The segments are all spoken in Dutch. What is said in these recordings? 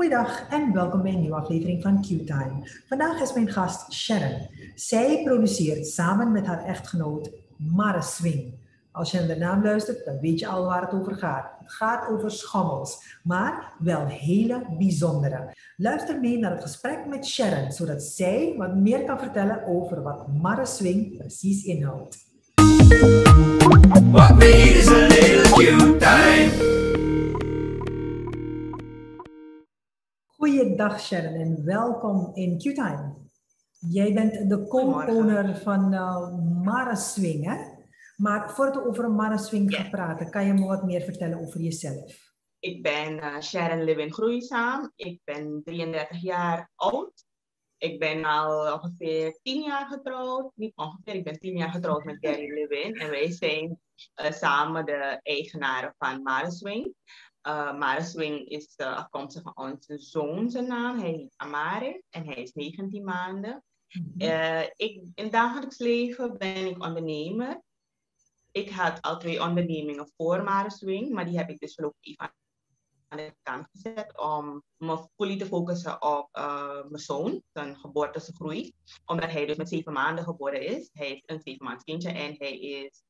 Goeiedag en welkom bij een nieuwe aflevering van Q-Time. Vandaag is mijn gast Sharon. Zij produceert samen met haar echtgenoot Mara Swing. Als je naar de naam luistert, dan weet je al waar het over gaat. Het gaat over schommels, maar wel hele bijzondere. Luister mee naar het gesprek met Sharon, zodat zij wat meer kan vertellen over wat Mara Swing precies inhoudt. What we need is a little Q-Time. Goeiedag Sharon en welkom in Q-Time. Jij bent de co-owner van Mara Swing, hè? Maar voordat we over Mara Swing gaan praten, kan je me wat meer vertellen over jezelf? Ik ben Sharon Lewin Groeizaam. Ik ben 33 jaar oud. Ik ben al ongeveer 10 jaar getrouwd. Niet ongeveer, ik ben 10 jaar getrouwd met Gary Lewin. En wij zijn samen de eigenaren van Mara Swing. Mara Swing is afkomstig van onze zoon, zijn naam. Hij heet Amare en hij is 19 maanden. In het dagelijks leven ben ik ondernemer. Ik had al 2 ondernemingen voor Mara Swing, maar die heb ik dus voorlopig even aan de kant gezet om me fully te focussen op mijn zoon, zijn geboortegroei. Omdat hij dus met 7 maanden geboren is. Hij heeft een 7 maand kindje en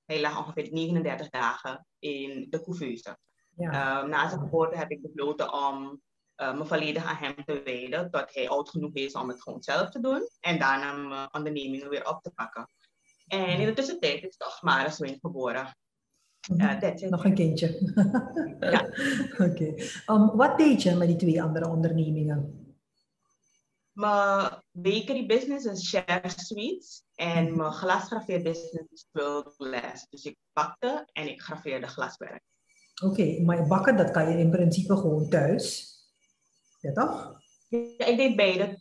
hij lag ongeveer 39 dagen in de couveuse. Ja. Na zijn geboorte heb ik besloten om me volledig aan hem te wijden tot hij oud genoeg is om het gewoon zelf te doen. En daarna mijn ondernemingen weer op te pakken. En in de tussentijd is toch Mara Swing geboren. Nog een kindje. Ja. Oké. Wat deed je met die 2 andere ondernemingen? Mijn bakery business is Share Sweets. En mijn glasgraveer business is World Glass. Dus ik bakte en ik graveerde glaswerk. Oké, maar bakken dat kan je in principe gewoon thuis. Ja toch? Ja, ik deed beide.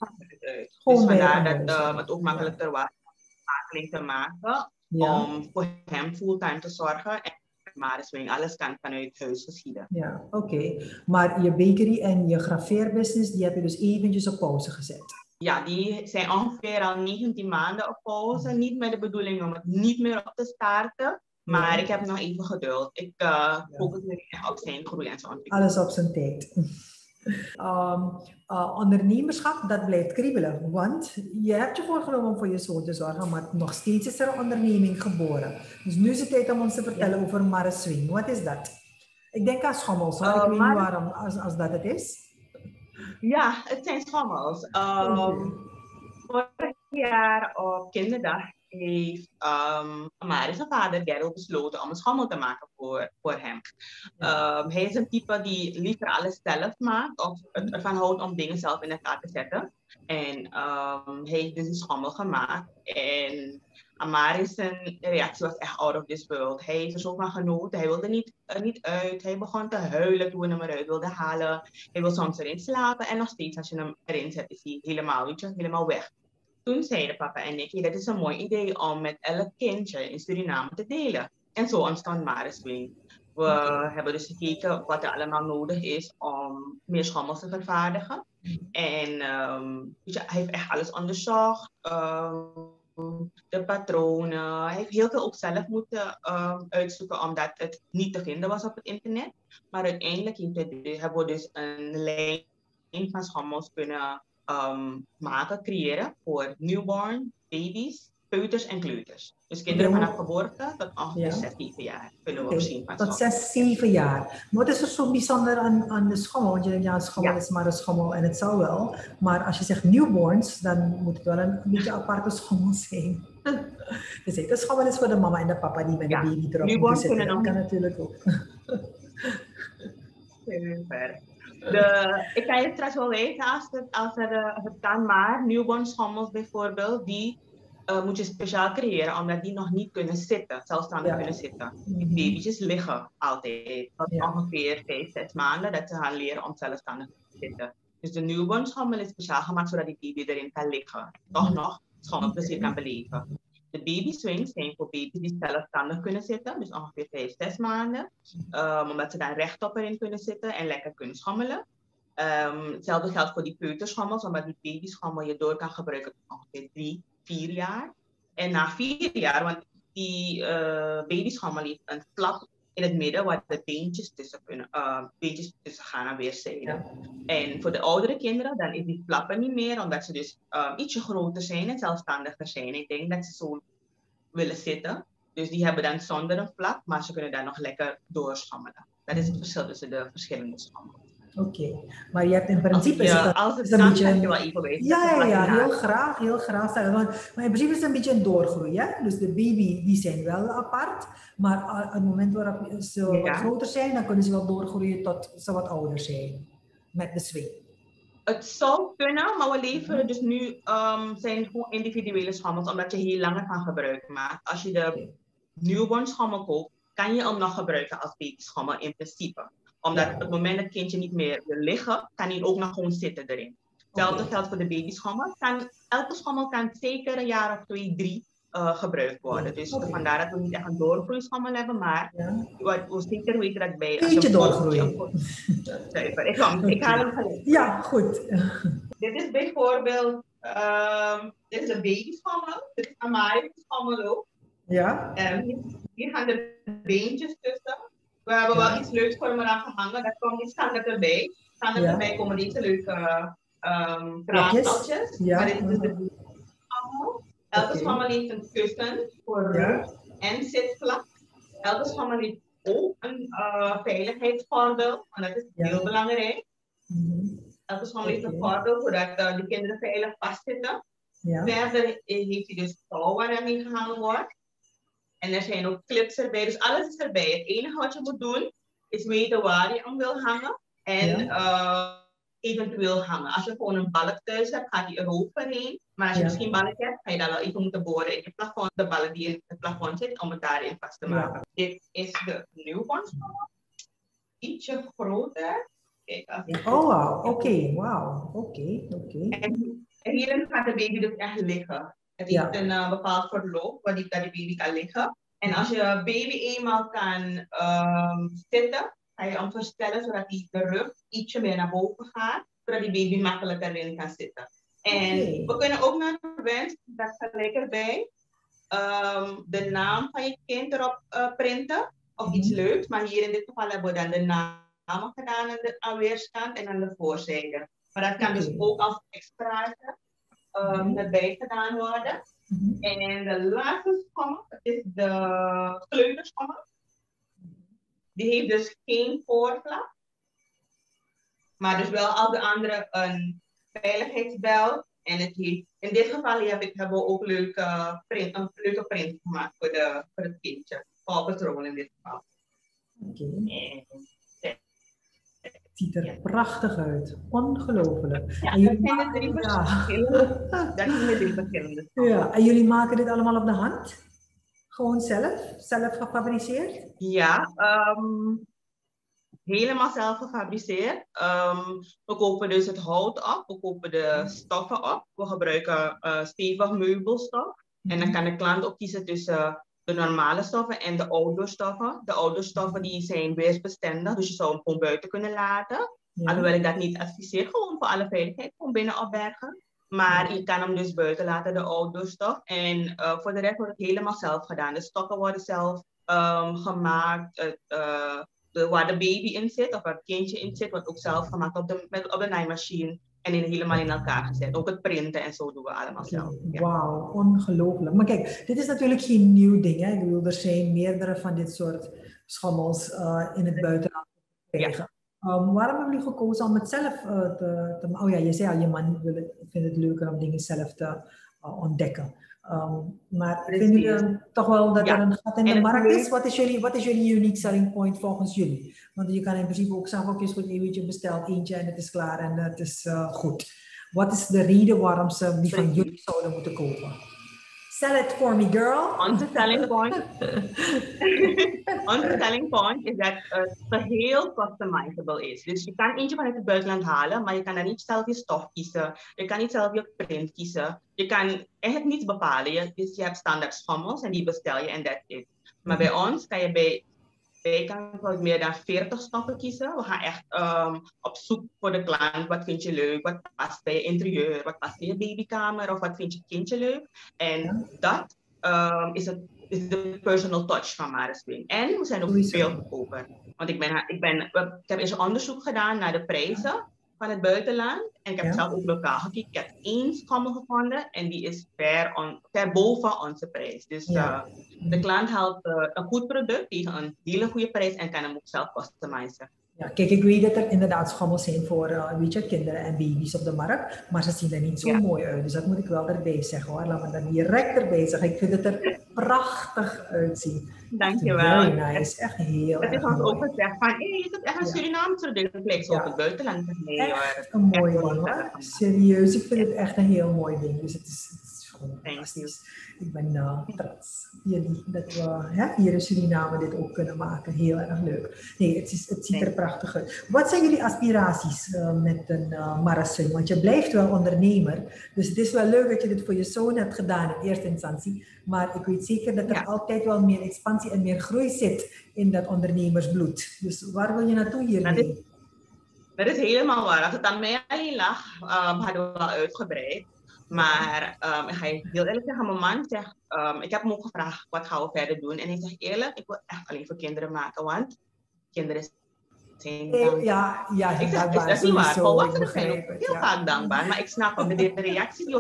Gewoon dus vandaar beide dat het ook makkelijker was om schakeling te maken. Om voor hem fulltime te zorgen. En Mara Swing, alles kan vanuit huis geschieden. Ja, oké. Maar je bakery en je graveerbusiness, die heb je dus eventjes op pauze gezet. Ja, die zijn ongeveer al 19 maanden op pauze. Niet met de bedoeling om het niet meer op te starten. Maar ik heb nog even geduld. Ik focus nu op zijn groei en zijn ontwikkeling. Alles op zijn tijd. Ondernemerschap, dat blijft kriebelen. Want je hebt je voorgenomen om voor je zoon te zorgen, maar nog steeds is er een onderneming geboren. Dus nu is het tijd om ons te vertellen over Mara Swing. Wat is dat? Ik denk aan schommels, hoor. Ik weet niet waarom, als dat het is. Ja, het zijn schommels. Vorig jaar op kinderdag heeft Amari's vader Gerald besloten om een schommel te maken voor hem. Hij is een type die liever alles zelf maakt of ervan houdt om dingen zelf in elkaar te zetten. En hij heeft dus een schommel gemaakt. En Amari's reactie was echt out of this world. Hij heeft er zo van genoten. Hij wilde niet uit. Hij begon te huilen toen we hem eruit wilden halen. Hij wil soms erin slapen en nog steeds als je hem erin zet is hij helemaal weg. Toen zeiden papa en ik, dat is een mooi idee om met elk kindje in Suriname te delen. En zo ontstond Mara Swing. We hebben dus gekeken wat er allemaal nodig is om meer schommels te vervaardigen. En hij heeft echt alles onderzocht. De patronen. Hij heeft heel veel ook zelf moeten uitzoeken omdat het niet te vinden was op het internet. Maar uiteindelijk hebben we dus een lijn van schommels kunnen creëren voor newborn, baby's, peuters en kleuters. Dus kinderen vanaf geboorte tot ongeveer 6, 7 jaar kunnen we voorzien van tot 6, 7 jaar. Maar wat is er zo bijzonder aan de schommel? Want je denkt, ja, een schommel is maar een schommel en het zal wel. Maar als je zegt newborns, dan moet het wel een beetje aparte schommel zijn. Dus de schommel is voor de mama en de papa die met de baby erop moeten zitten. Dat kan natuurlijk ook. Super. Ik kan je straks wel weten als het kan, maar newborn schommels bijvoorbeeld, die moet je speciaal creëren, omdat die nog niet kunnen zitten, zelfstandig kunnen zitten. Die baby's liggen altijd, tot ongeveer 5, 6 maanden, dat ze gaan leren om zelfstandig te zitten. Dus de newborn schommel is speciaal gemaakt, zodat die baby erin kan liggen. Toch nog schommelplezier kan beleven. De baby swings zijn voor baby's die zelfstandig kunnen zitten, dus ongeveer 5, 6 maanden. Omdat ze dan rechtop erin kunnen zitten en lekker kunnen schommelen. Hetzelfde geldt voor die peuterschommels, omdat die babyschommel je door kan gebruiken tot ongeveer 3, 4 jaar. En na 4 jaar, want die babyschommel heeft een flap in het midden waar de beentjes tussen gaan aan weerszijden. Ja. En voor de oudere kinderen, dan is die flappen niet meer, omdat ze dus ietsje groter zijn en zelfstandiger zijn. Ik denk dat ze zo willen zitten. Dus die hebben dan zonder een flap, maar ze kunnen daar nog lekker doorschommelen. Dat is het verschil tussen de verschillende schommels. Oké, maar je hebt in principe... Als het kan, kan je wel even weten. Ja, heel graag. Maar in principe is het een beetje een doorgroei. Hè? Dus de baby, die zijn wel apart. Maar op het moment waarop ze wat groter zijn, dan kunnen ze wel doorgroeien tot ze wat ouder zijn. Met de swing. Het zou kunnen, maar we leveren dus nu zijn gewoon individuele schommels, omdat je heel langer van gebruik maakt. Als je de newborn schommel koopt, kan je hem nog gebruiken als babyschommel in principe. Omdat op het moment dat het kindje niet meer wil liggen, kan hij ook nog gewoon zitten erin. Hetzelfde geldt voor de babyschommel. Elke schommel kan zeker een jaar of 2, 3 gebruikt worden. Dus vandaar dat we niet echt een doorgroeischommel hebben, maar we zeker weten dat bij... Eentje doorgroeien. Ik haal hem gelijk. Ja, goed. Dit is bijvoorbeeld dit is een babyschommel. Dit is Amari's schommel ook. Ja. Hier gaan de beentjes tussen. We hebben wel iets leuks voor hem eraan gehangen. Dat komt niet standaard erbij. Standaard erbij komen deze leuke kraampeltjes. Maar dit is dus de babyschommel. Elke schommel heeft een kussen voor rug en zitvlak. Elke schommel heeft ook een veiligheidsgordel. En dat is heel belangrijk. Elke schommel heeft een gordel, zodat de kinderen veilig vastzitten. Verder heeft hij dus touw waar hij mee gehangen wordt. En er zijn ook clips erbij, dus alles is erbij. Het enige wat je moet doen, is weten waar je hem wil hangen. En eventueel hangen. Als je gewoon een balk thuis hebt, gaat hij eroverheen. Maar als je misschien balk hebt, ga je dan wel even moeten boren in het plafond. De balk die in het plafond zit, om het daarin vast te maken. Dit is de newborn schommel. Ietsje groter. Kijk, oké. En hierin gaat de baby dus echt liggen. Het heeft een bepaald verloop waar die baby kan liggen. En als je baby eenmaal kan zitten, ga je hem verstellen zodat hij de rug ietsje meer naar boven gaat, zodat die baby makkelijker erin kan zitten. En we kunnen ook naar de wens, dat gelijk erbij, de naam van je kind erop printen of iets leuks. Maar hier in dit geval hebben we dan de namen gedaan aan weerskant en aan de voorzijde. Maar dat kan dus ook als extraatje erbij gedaan worden. En de laatste schommel is de kleuterschommel. Die heeft dus geen voorflap. Maar dus wel als de andere een veiligheidsbel. En het heeft, in dit geval hebben we ook een leuke print gemaakt voor het kindje. Paw Patrol in dit geval. Het ziet er prachtig uit. Ongelooflijk. Ja, dat zijn de 3 verschillende. Dat zijn de 3 verschillende. Ja, en jullie maken dit allemaal op de hand? Gewoon zelf gefabriceerd? Ja, helemaal zelf gefabriceerd. We kopen dus het hout op, we kopen de stoffen op. We gebruiken stevig meubelstof. En dan kan de klant ook kiezen tussen de normale stoffen en de outdoor stoffen. De outdoor stoffen die zijn weersbestendig, dus je zou hem gewoon buiten kunnen laten. Alhoewel ik dat niet adviseer, gewoon voor alle veiligheid, gewoon binnen opbergen. Maar je kan hem dus buiten laten, de outdoor stof. En voor de rest wordt het helemaal zelf gedaan. De stokken worden zelf gemaakt. Waar de baby in zit, of waar het kindje in zit, wordt ook zelf gemaakt op de naaimachine. En helemaal in elkaar gezet. Ook het printen en zo doen we allemaal zelf. Ja. Wauw, ongelooflijk. Maar kijk, dit is natuurlijk geen nieuw ding. Hè? Ik bedoel, er zijn meerdere van dit soort schommels in het buitenland te krijgen. Waarom hebben jullie gekozen om het zelf te maken? Oh ja, je zei al, je man vindt het leuker om dingen zelf te ontdekken. Maar vinden jullie toch wel dat er een gat in de markt is? Wat is jullie unique selling point volgens jullie? Want je kan in principe ook zeggen, oké, goed, je bestelt eentje en het is klaar en het is goed. Wat is de reden waarom ze die van jullie zouden moeten kopen? Sell it for me, girl. Onze selling point is dat het geheel customizable is. Dus je kan eentje vanuit het buitenland halen, maar je kan dan niet zelf je stof kiezen. Je kan niet zelf je print kiezen. Je kan eigenlijk niets bepalen. Je hebt standaard schommels en die bestel je en that's it. Maar bij ons kan je wij kan meer dan 40 stoffen kiezen. We gaan echt op zoek voor de klant. Wat vind je leuk? Wat past bij je interieur? Wat past in je babykamer? Of wat vind je kindje leuk? En dat is het is de personal touch van Mariswing. En we zijn ook veel goedkoper. Want ik heb eens een onderzoek gedaan naar de prijzen van het buitenland. En ik heb zelf ook lokaal gekeken. Ik heb 1 schommel gevonden en die is ver boven onze prijs. Dus de klant haalt een goed product tegen een hele goede prijs en kan hem ook zelf customizen. Ja, kijk, ik weet dat er inderdaad schommels zijn voor kinderen en baby's op de markt, maar ze zien er niet zo mooi uit. Dus dat moet ik wel erbij zeggen hoor. Laat me dat direct erbij zeggen. Ik vind het er prachtig uitzien. Dankjewel. Very nice, echt heel erg mooi. Het is ons ook gezegd van, is het echt een Surinaamse product? Het lijkt zo op het buitenland. Echt een mooi ding hoor. Serieus, ik vind het echt een heel mooi ding. Dus het is gewoon fantastisch. Ik ben trots dat we hier in Suriname dit ook kunnen maken. Heel erg leuk. Nee, het ziet er prachtig uit. Wat zijn jullie aspiraties met een Mariswing? Want je blijft wel ondernemer. Dus het is wel leuk dat je dit voor je zoon hebt gedaan in eerste instantie. Maar ik weet zeker dat er altijd wel meer expansie en meer groei zit in dat ondernemersbloed. Dus waar wil je naartoe hiermee? Dat is helemaal waar. Als het aan mij alleen lag, hadden we wel uitgebreid. Maar ik ga je heel eerlijk zeggen, mijn man zegt, ik heb hem ook gevraagd, wat gaan we verder doen? En hij zegt eerlijk, ik wil echt alleen voor kinderen maken, want kinderen zijn dankbaar. Ik zeg, is dat niet waar? Volwassenen zijn ook heel vaak dankbaar, maar ik snap hem. De reactie die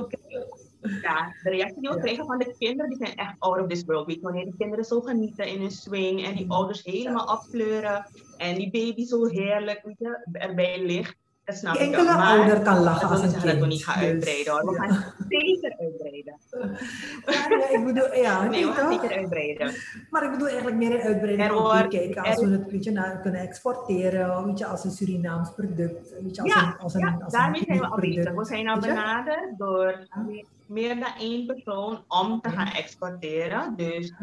we krijgen van de kinderen, die zijn echt out of this world. Weet je, wanneer de kinderen zo genieten in hun swing en die ouders helemaal opkleuren en die baby zo heerlijk, weet je, erbij ligt. Geen enkele ouder kan lachen als een kind. Dat we niet gaan uitbreiden hoor. We gaan zeker uitbreiden. Ik bedoel, nee, we gaan zeker uitbreiden. Maar ik bedoel eigenlijk meer een uitbreiding om te kijken als we het kunnen exporteren, weet je, als een Surinaams product. Weet je, daarmee zijn we al bezig. We zijn al benaderd door meer dan 1 persoon om te gaan exporteren. Dus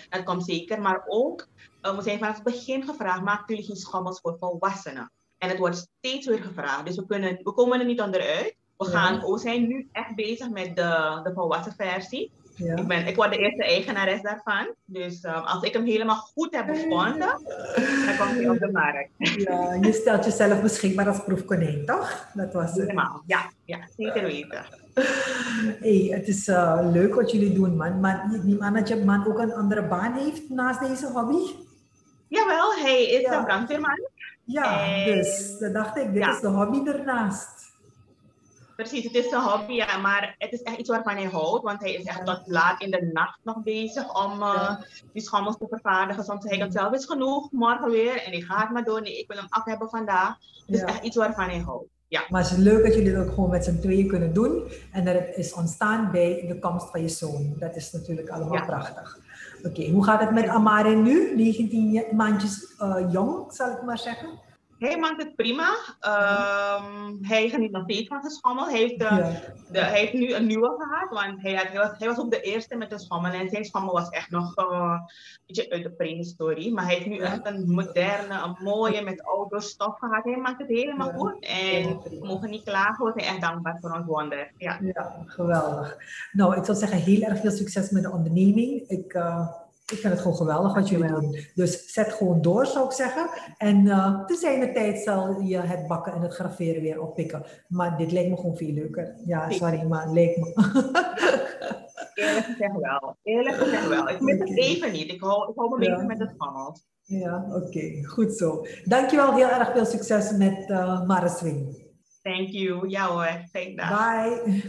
dat komt zeker. Maar ook, we zijn vanaf het begin gevraagd, maken jullie geen schommels voor volwassenen? En het wordt steeds weer gevraagd. Dus we komen er niet onderuit. We zijn nu echt bezig met de volwassen versie. Ja. Ik word de eerste eigenares daarvan. Dus als ik hem helemaal goed heb gevonden, dan komt hij op de markt. Ja, je stelt jezelf beschikbaar als proefkonijn, toch? Dat was het. Helemaal, ja, zeker weten. Hey, het is leuk wat jullie doen, man. Maar ik neem aan dat je man ook een andere baan heeft naast deze hobby? Jawel, hij is een brandweerman. Ja, dus dat dacht ik, dit is de hobby ernaast. Precies, het is een hobby, maar het is echt iets waarvan hij houdt, want hij is echt tot laat in de nacht nog bezig om die schommels te vervaardigen. Soms hij kan zelf is genoeg, morgen weer, en ik ga het maar door, nee, ik wil hem af hebben vandaag. Het is echt iets waarvan hij houdt. Ja. Maar het is leuk dat jullie dat ook gewoon met z'n tweeën kunnen doen en dat het is ontstaan bij de komst van je zoon. Dat is natuurlijk allemaal prachtig. Oké, hoe gaat het met Amare nu? 19 maandjes jong, zal ik maar zeggen. Hij maakt het prima. Hij geniet nog steeds van zijn schommel. Hij heeft nu een nieuwe gehad, want hij was ook de eerste met de schommel. En zijn schommel was echt nog een beetje uit de prehistorie. Maar hij heeft nu echt een moderne, een mooie, met oude stof gehad. Hij maakt het helemaal goed. En we mogen niet klagen, we zijn echt dankbaar voor ons wonder. Ja, geweldig. Nou, ik zou zeggen heel erg veel succes met de onderneming. Ik vind het gewoon geweldig wat jullie doen. Dus zet gewoon door, zou ik zeggen. En te zijner tijd zal je het bakken en het graveren weer oppikken. Maar dit lijkt me gewoon veel leuker. Ja, sorry, maar het lijkt me. Eerlijk gezegd wel. Ik mis het even niet. Ik hou me bezig met het schommels. Ja, oké. Goed zo. Dankjewel. Heel erg veel succes met Mariswing. Thank you. Ja hoor. Fijne dag. Bye.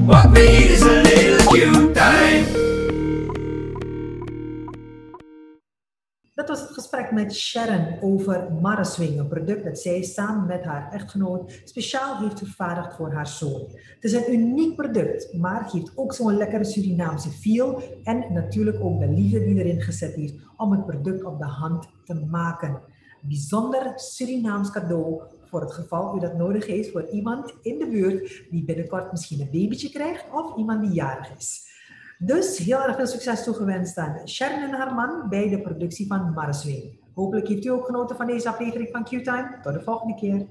What we need is a little time. Dat was het gesprek met Sharon over Mariswing, een product dat zij samen met haar echtgenoot speciaal heeft vervaardigd voor haar zoon. Het is een uniek product, maar geeft ook zo'n lekkere Surinaamse feel en natuurlijk ook de liefde die erin gezet heeft om het product op de hand te maken. Een bijzonder Surinaams cadeau voor het geval u dat nodig heeft voor iemand in de buurt die binnenkort misschien een babytje krijgt of iemand die jarig is. Dus heel erg veel succes toegewenst aan Sharon en haar man bij de productie van Mariswing. Hopelijk heeft u ook genoten van deze aflevering van Q-Time. Tot de volgende keer.